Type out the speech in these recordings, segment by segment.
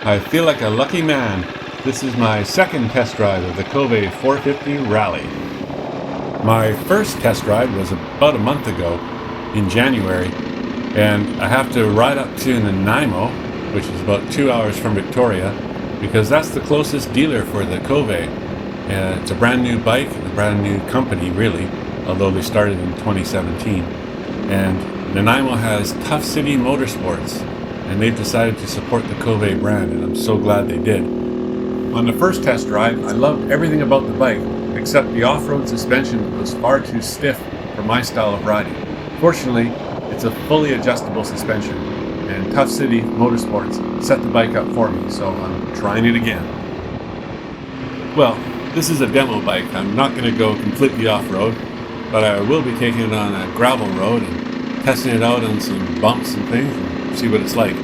I feel like a lucky man. This is my second test drive of the Kove 450 Rally. My first test ride was about a month ago in January, and I have to ride up to Nanaimo, which is about 2 hours from Victoria, because that's the closest dealer for the Kove. It's a brand new bike, a brand new company really, although they started in 2017. And Nanaimo has Tuff Motorsports, and they've decided to support the Kove brand, and I'm so glad they did. On the first test ride, I loved everything about the bike, except the off-road suspension was far too stiff for my style of riding. Fortunately, it's a fully adjustable suspension, and Tuff Motorsports set the bike up for me, so I'm trying it again. Well, this is a demo bike. I'm not going to go completely off-road, but I will be taking it on a gravel road and testing it out on some bumps and things and see what it's like.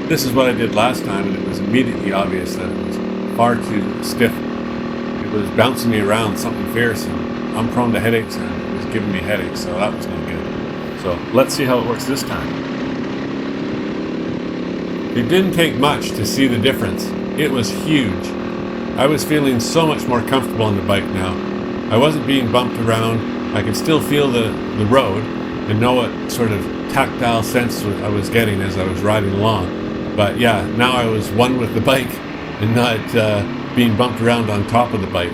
This is what I did last time, and it was immediately obvious that it was far too stiff. It was bouncing me around something fierce, and I'm prone to headaches, and it was giving me headaches, so that was no good. So let's see how it works this time. It didn't take much to see the difference. It was huge. I was feeling so much more comfortable on the bike now. I wasn't being bumped around. I could still feel the road and know what sort of tactile sense I was getting as I was riding along. But yeah, now I was one with the bike and not being bumped around on top of the bike.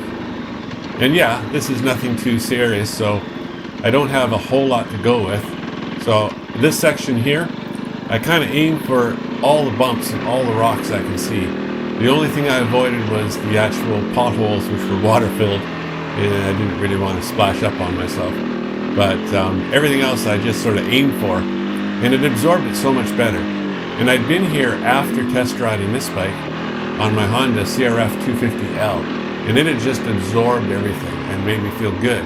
And yeah, this is nothing too serious, so I don't have a whole lot to go with. So this section here, I kind of aim for all the bumps and all the rocks I can see. The only thing I avoided was the actual potholes, which were water filled, and I didn't really want to splash up on myself. But everything else I just sort of aimed for, and it absorbed it so much better. And I'd been here after test riding this bike on my Honda CRF 250L, and it had just absorbed everything and made me feel good.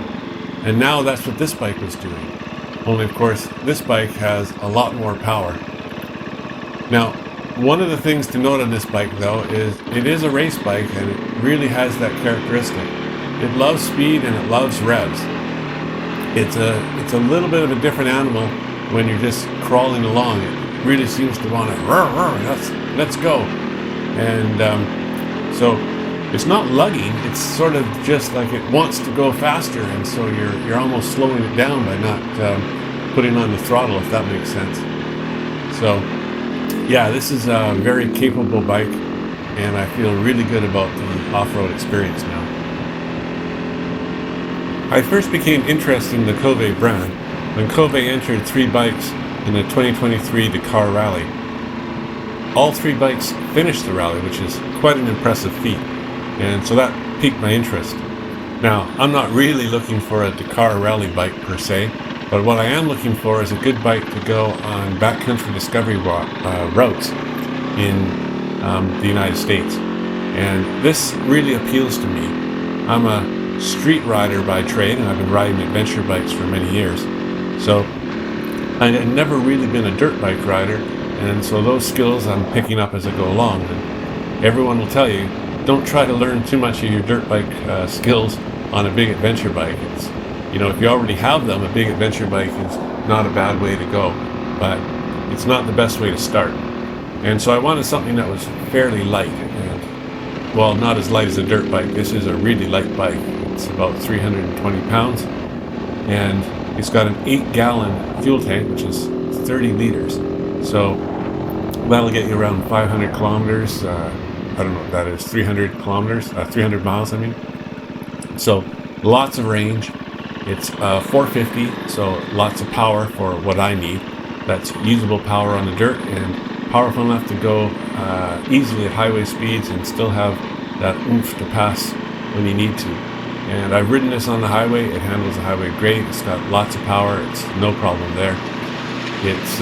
And now that's what this bike was doing. Only of course, this bike has a lot more power. Now, one of the things to note on this bike though is it is a race bike, and it really has that characteristic. It loves speed and it loves revs. It's a little bit of a different animal when you're just crawling along. It really seems to want to let's go. And so it's not lugging, it's sort of just like it wants to go faster, and so you're almost slowing it down by not putting on the throttle, if that makes sense. So yeah, this is a very capable bike, and I feel really good about the off-road experience now. I first became interested in the Kove brand when Kove entered 3 bikes in the 2023 Dakar Rally. All 3 bikes finished the rally, which is quite an impressive feat, and so that piqued my interest. Now, I'm not really looking for a Dakar Rally bike per se, but what I am looking for is a good bike to go on backcountry discovery routes in the United States. And this really appeals to me. I'm a street rider by trade, and I've been riding adventure bikes for many years. So I had never really been a dirt bike rider, and so those skills I'm picking up as I go along. And everyone will tell you, don't try to learn too much of your dirt bike skills on a big adventure bike. It's, you know, if you already have them, a big adventure bike is not a bad way to go, but it's not the best way to start. And so I wanted something that was fairly light, and well, not as light as a dirt bike. This is a really light bike. It's about 320 pounds, and it's got an 8-gallon fuel tank, which is 30 liters. So that'll get you around 500 kilometers. I don't know what that is, 300 kilometers, 300 miles, I mean. So lots of range. It's 450, so lots of power for what I need. That's usable power on the dirt and powerful enough to go easily at highway speeds and still have that oomph to pass when you need to. And I've ridden this on the highway. It handles the highway great. It's got lots of power. It's no problem there. It's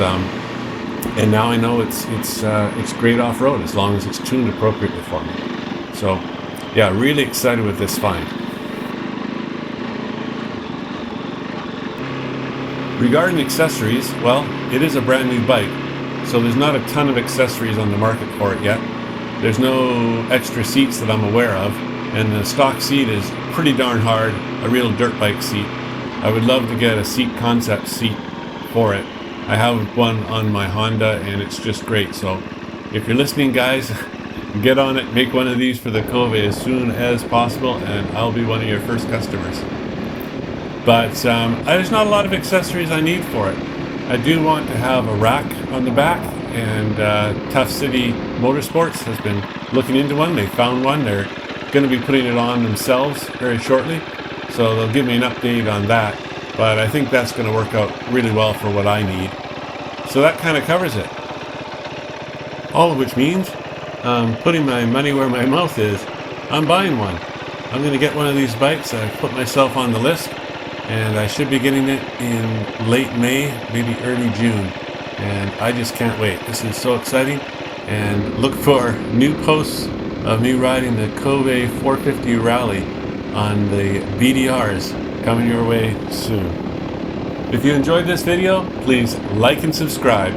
and now I know it's great off-road as long as it's tuned appropriately for me. So yeah, really excited with this find. Regarding accessories, well, it is a brand new bike, so there's not a ton of accessories on the market for it yet. There's no extra seats that I'm aware of, and the stock seat is pretty darn hard, a real dirt bike seat. I would love to get a seat concept seat for it. I have one on my Honda, and it's just great. So if you're listening, guys, get on it, make one of these for the Kove as soon as possible, and I'll be one of your first customers. But there's not a lot of accessories I need for it. I do want to have a rack on the back, and Tuff City Motorsports has been looking into one. They found one. They're going to be putting it on themselves very shortly, so they'll give me an update on that. But I think that's going to work out really well for what I need. So that kind of covers it. All of which means putting my money where my mouth is. I'm buying one. I'm going to get one of these bikes. I put myself on the list, and I should be getting it in late May, maybe early June. And I just can't wait. This is so exciting. And look for new posts of me riding the Kove 450 Rally on the BDRs coming your way soon. If you enjoyed this video, please like and subscribe.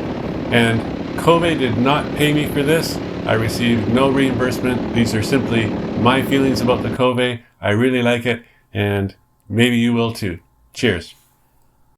And Kove did not pay me for this. I received no reimbursement. These are simply my feelings about the Kove. I really like it, and maybe you will too. Cheers.